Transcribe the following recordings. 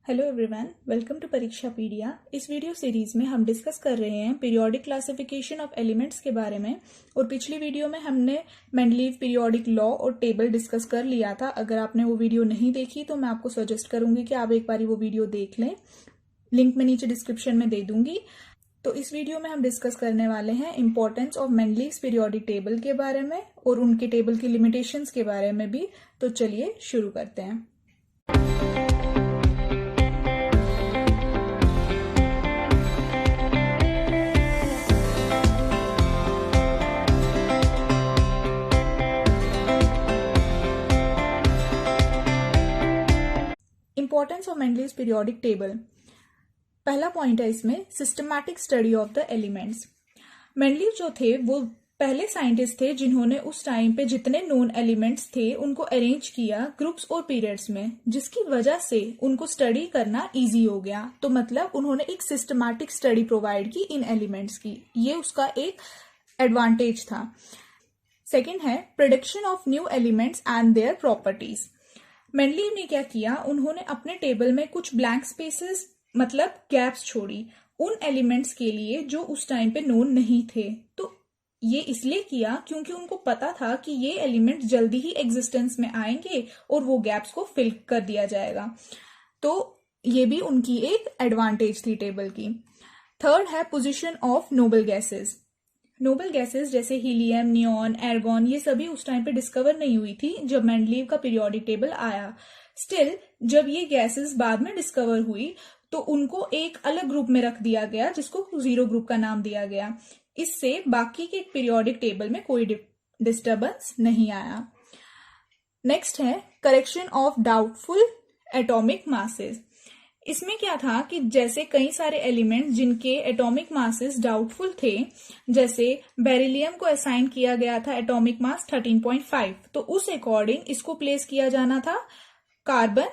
Hello everyone, welcome to परीक्षा पीडिया। इस video series में हम डिस्कस कर रहे हैं पीरियोडिक क्लासिफिकेशन ऑफ एलिमेंट्स के बारे में। और पिछली वीडियो में हमने मेंडलीव पीरियोडिक लॉ और टेबल डिस्कस कर लिया था। अगर आपने वो वीडियो नहीं देखी तो मैं आपको सजेस्ट करूंगी कि आप एक बार वो वीडियो देख लें। लिंक मैं नीचे डिस्क्रिप्शन में दे दूंगी। तो इस वीडियो में हम डिस्कस करने वाले हैं importance of Mendeleev's periodic table के बारे में और उनके टेबल की लिमिटेशंस के बारे में भी। तो चलिए शुरू करते हैं। Importance of Mendeleev's periodic table. पहला पॉइंट है इसमें systematic study of the elements. Mendeleev जो थे वो पहले साइंटिस्ट थे जिन्होंने उस टाइम पे जितने नोन एलिमेंट्स थे उनको अरेंज किया ग्रुप्स और पीरियड्स में, जिसकी वजह से उनको स्टडी करना इजी हो गया। तो मतलब उन्होंने एक सिस्टमैटिक स्टडी प्रोवाइड की इन एलिमेंट्स की, ये उसका एक एडवांटेज था। सेकेंड है prediction of new elements and their properties. Mendeleev ने क्या किया, उन्होंने अपने टेबल में कुछ ब्लैंक स्पेसेस मतलब गैप्स छोड़ी उन एलिमेंट्स के लिए जो उस टाइम पे नोन नहीं थे। तो ये इसलिए किया क्योंकि उनको पता था कि ये एलिमेंट्स जल्दी ही एग्जिस्टेंस में आएंगे और वो गैप्स को फिल कर दिया जाएगा। तो ये भी उनकी एक एडवांटेज थी टेबल की। थर्ड है position of noble gases. Noble gases जैसे हीलियम, नियॉन, एर्गॉन, ये सभी उस टाइम पे डिस्कवर नहीं हुई थी जब मेंडलीव का पीरियोडिक टेबल आया। स्टिल जब ये गैसेस बाद में डिस्कवर हुई तो उनको एक अलग ग्रुप में रख दिया गया जिसको जीरो ग्रुप का नाम दिया गया। इससे बाकी के पीरियोडिक टेबल में कोई डिस्टर्बेंस नहीं आया। नेक्स्ट है correction of doubtful atomic masses. इसमें क्या था कि जैसे कई सारे एलिमेंट्स जिनके एटॉमिक मासेस डाउटफुल थे, जैसे बेरिलियम को असाइन किया गया था एटॉमिक मास 13.5, तो उस अकॉर्डिंग इसको प्लेस किया जाना था कार्बन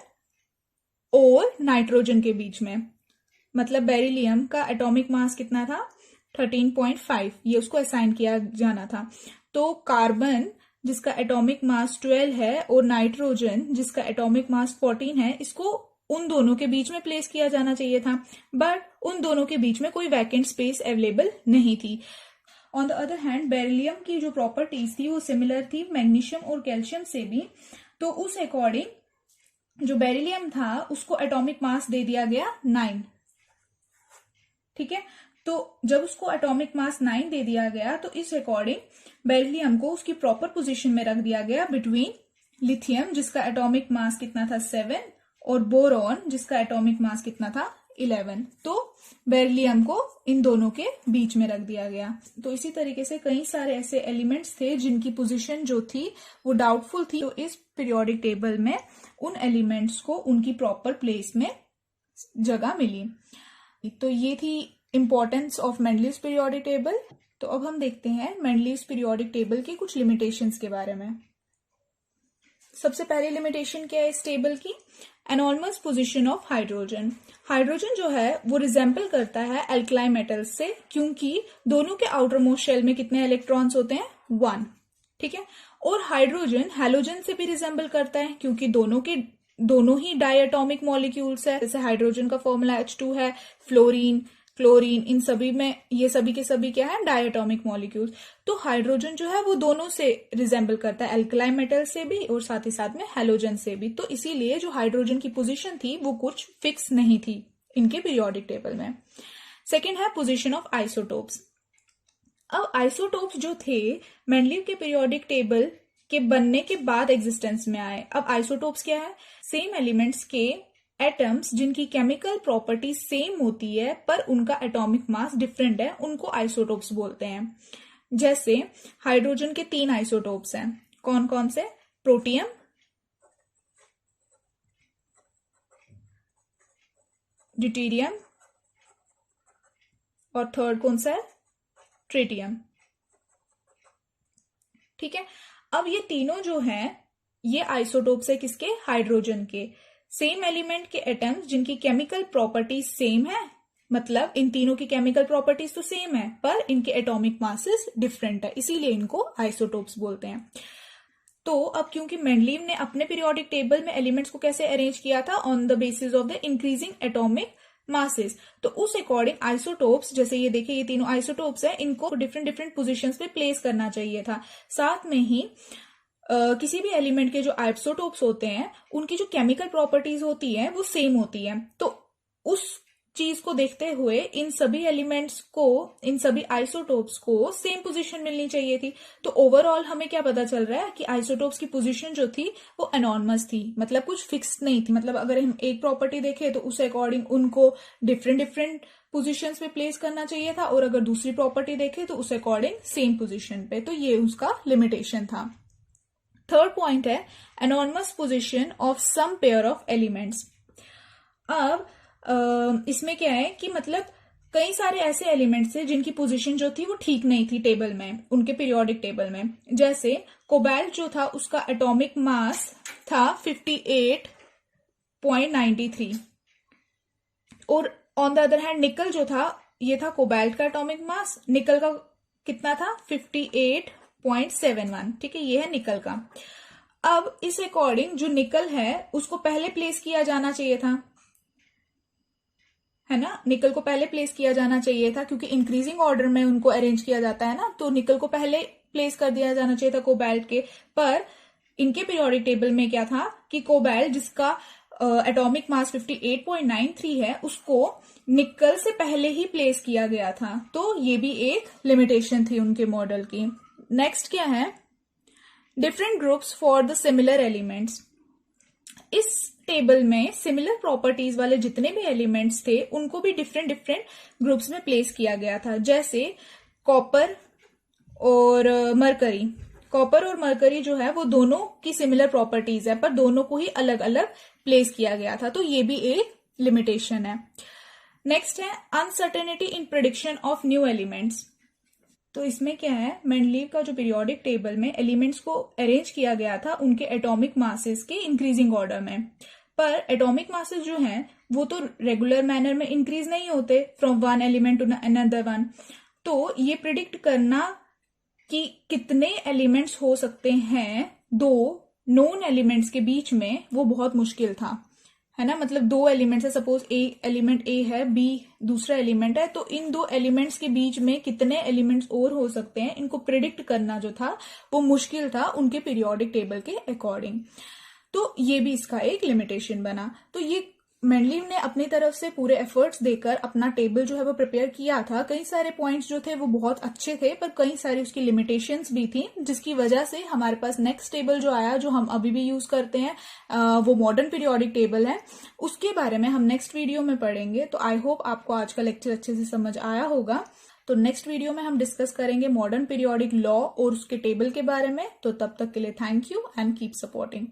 और नाइट्रोजन के बीच में। मतलब बेरिलियम का एटॉमिक मास कितना था 13.5, ये उसको असाइन किया जाना था। तो कार्बन जिसका एटॉमिक मास 12 है और नाइट्रोजन जिसका एटॉमिक मास 14 है, इसको उन दोनों के बीच में प्लेस किया जाना चाहिए था, बट उन दोनों के बीच में कोई वैकेंट स्पेस अवेलेबल नहीं थी। On the other hand beryllium की जो प्रॉपर्टीज थी वो सिमिलर थी मैग्नीशियम और कैल्शियम से भी। तो उस अकॉर्डिंग जो बेरिलियम था उसको एटॉमिक मास दे दिया गया 9। ठीक है, तो जब उसको एटॉमिक मास 9 दे दिया गया तो इस अकॉर्डिंग बेरिलियम को उसकी प्रॉपर पोजीशन में रख दिया गया बिटवीन लिथियम जिसका एटॉमिक मास कितना था 7 और बोरॉन जिसका एटॉमिक मास कितना था 11। तो बेरिलियम को इन दोनों के बीच में रख दिया गया। तो इसी तरीके से कई सारे ऐसे एलिमेंट्स थे जिनकी पोजीशन जो थी वो डाउटफुल थी। तो इस पीरियोडिक टेबल में उन एलिमेंट्स को उनकी प्रॉपर प्लेस में जगह मिली। तो ये थी importance of Mendeleev's periodic table. तो अब हम देखते हैं मेंडलीव्स पीरियोडिक टेबल की कुछ लिमिटेशंस के बारे में। सबसे पहली लिमिटेशन क्या है इस टेबल की, enormous position of hydrogen. Hydrogen जो है वो रिजेंबल करता है एल्कलाइन मेटल्स से, क्योंकि दोनों के आउटर मोस्ट शेल में कितने इलेक्ट्रॉन्स होते हैं 1। ठीक है, और हाइड्रोजन हैलोजन से भी रिजेंबल करता है क्योंकि दोनों ही डायटोमिक मॉलिक्यूल्स है। जैसे हाइड्रोजन का फॉर्मूला H2 है, फ्लोरीन, क्लोरीन, इन सभी में ये सभी के सभी क्या है डायटोमिक मॉलिक्यूल्स। तो हाइड्रोजन जो है वो दोनों से रिजेंबल करता है, एल्कलाइन मेटल से भी और साथ ही साथ में हैलोजन से भी। तो इसीलिए जो हाइड्रोजन की पोजीशन थी वो कुछ फिक्स नहीं थी इनके पीरियोडिक टेबल में। सेकेंड है पोजीशन ऑफ आइसोटोप्स। अब आइसोटोप्स जो थे मेंडलीव के पीरियोडिक टेबल के बनने के बाद एग्जिस्टेंस में आए। अब आइसोटोप्स क्या है, सेम एलिमेंट्स के एटम्स जिनकी केमिकल प्रॉपर्टी सेम होती है पर उनका एटॉमिक मास डिफरेंट है, उनको आइसोटोप्स बोलते हैं। जैसे हाइड्रोजन के 3 आइसोटोप्स हैं, कौन कौन से, प्रोटियम, ड्यूटेरियम और थर्ड कौन सा है, ट्रिटियम। ठीक है, अब ये तीनों जो हैं ये आइसोटोप्स है किसके, हाइड्रोजन के। सेम एलिमेंट के एटम्स जिनकी केमिकल प्रॉपर्टीज सेम है, मतलब इन तीनों की केमिकल प्रॉपर्टीज तो सेम है पर इनके एटॉमिक मासेस डिफरेंट है, इसीलिए इनको आइसोटोप्स बोलते हैं। तो अब क्योंकि मेंडलीव ने अपने पीरियोडिक टेबल में एलिमेंट्स को कैसे अरेंज किया था, on the basis of the increasing atomic masses, तो उस अकॉर्डिंग आइसोटोप्स, जैसे ये देखिए ये तीनों आइसोटोप्स है, इनको डिफरेंट डिफरेंट पोजीशंस पे प्लेस करना चाहिए था। साथ में ही किसी भी एलिमेंट के जो आइसोटोप्स होते हैं उनकी जो केमिकल प्रॉपर्टीज होती है वो सेम होती है, तो उस चीज को देखते हुए इन सभी एलिमेंट्स को, इन सभी आइसोटोप्स को सेम पोजीशन मिलनी चाहिए थी। तो ओवरऑल हमें क्या पता चल रहा है कि आइसोटोप्स की पोजीशन जो थी वो एनॉर्मस थी, मतलब कुछ फिक्स नहीं थी। मतलब अगर हम एक प्रॉपर्टी देखें तो उस अकॉर्डिंग उनको डिफरेंट डिफरेंट पोजीशंस पे प्लेस करना चाहिए था, और अगर दूसरी प्रॉपर्टी देखें तो उस अकॉर्डिंग सेम पोजीशन पे। तो ये उसका लिमिटेशन था। थर्ड पॉइंट है enormous position of some pair of elements. अब इसमें क्या है कि मतलब कई सारे ऐसे एलिमेंट्स थे जिनकी पोजीशन जो थी वो ठीक नहीं थी टेबल में, उनके पीरियोडिक टेबल में। जैसे कोबाल्ट जो था उसका एटॉमिक मास था 58.93, और ऑन द अदर हैंड निकल जो था, ये था कोबाल्ट का एटॉमिक मास, निकल का कितना था 58.71, ठीक है, ये है निकल का। अब इस अकॉर्डिंग जो निकल है उसको पहले प्लेस किया जाना चाहिए था, है ना, निकल को पहले प्लेस किया जाना चाहिए था, क्योंकि इंक्रीजिंग ऑर्डर में उनको अरेंज किया जाता है ना, तो निकल को पहले प्लेस कर दिया जाना चाहिए था कोबाल्ट के। पर इनके पीरियोडिक टेबल में क्या था कि कोबाल्ट जिसका एटॉमिक मास 58.93 है उसको निकल से पहले ही प्लेस किया गया था, तो ये भी एक लिमिटेशन थी उनके मॉडल की। नेक्स्ट क्या है, different groups for the similar elements. इस टेबल में सिमिलर प्रॉपर्टीज वाले जितने भी एलिमेंट्स थे उनको भी डिफरेंट डिफरेंट ग्रुप्स में प्लेस किया गया था। जैसे कॉपर और मरकरी, कॉपर और मरकरी जो है वो दोनों की सिमिलर प्रॉपर्टीज है, पर दोनों को ही अलग अलग प्लेस किया गया था, तो ये भी एक लिमिटेशन है। नेक्स्ट है uncertainty in prediction of new elements. तो इसमें क्या है, मेंडलीव का जो पीरियोडिक टेबल में एलिमेंट्स को अरेंज किया गया था उनके एटॉमिक मासेस के इंक्रीजिंग ऑर्डर में, पर एटॉमिक मासेस जो हैं वो तो रेगुलर मैनर में इंक्रीज नहीं होते from one element to another one. तो ये प्रिडिक्ट करना कि कितने एलिमेंट्स हो सकते हैं दो नोन एलिमेंट्स के बीच में, वो बहुत मुश्किल था, है ना। मतलब दो एलिमेंट्स है, सपोज ए एलिमेंट ए है, बी दूसरा एलिमेंट है, तो इन दो एलिमेंट्स के बीच में कितने एलिमेंट्स और हो सकते हैं, इनको प्रिडिक्ट करना जो था वो मुश्किल था उनके पीरियोडिक टेबल के अकॉर्डिंग। तो ये भी इसका एक लिमिटेशन बना। तो ये मेंडलीव ने अपनी तरफ से पूरे एफर्ट्स देकर अपना टेबल जो है वो प्रिपेयर किया था। कई सारे पॉइंट्स जो थे वो बहुत अच्छे थे, पर कई सारी उसकी लिमिटेशंस भी थी, जिसकी वजह से हमारे पास नेक्स्ट टेबल जो आया, जो हम अभी भी यूज करते हैं, वो मॉडर्न पीरियोडिक टेबल है। उसके बारे में हम नेक्स्ट वीडियो में पढ़ेंगे। तो आई होप आपको आज का लेक्चर अच्छे से समझ आया होगा। तो नेक्स्ट वीडियो में हम डिस्कस करेंगे मॉडर्न पीरियोडिक लॉ और उसके टेबल के बारे में। तो तब तक के लिए thank you and keep supporting.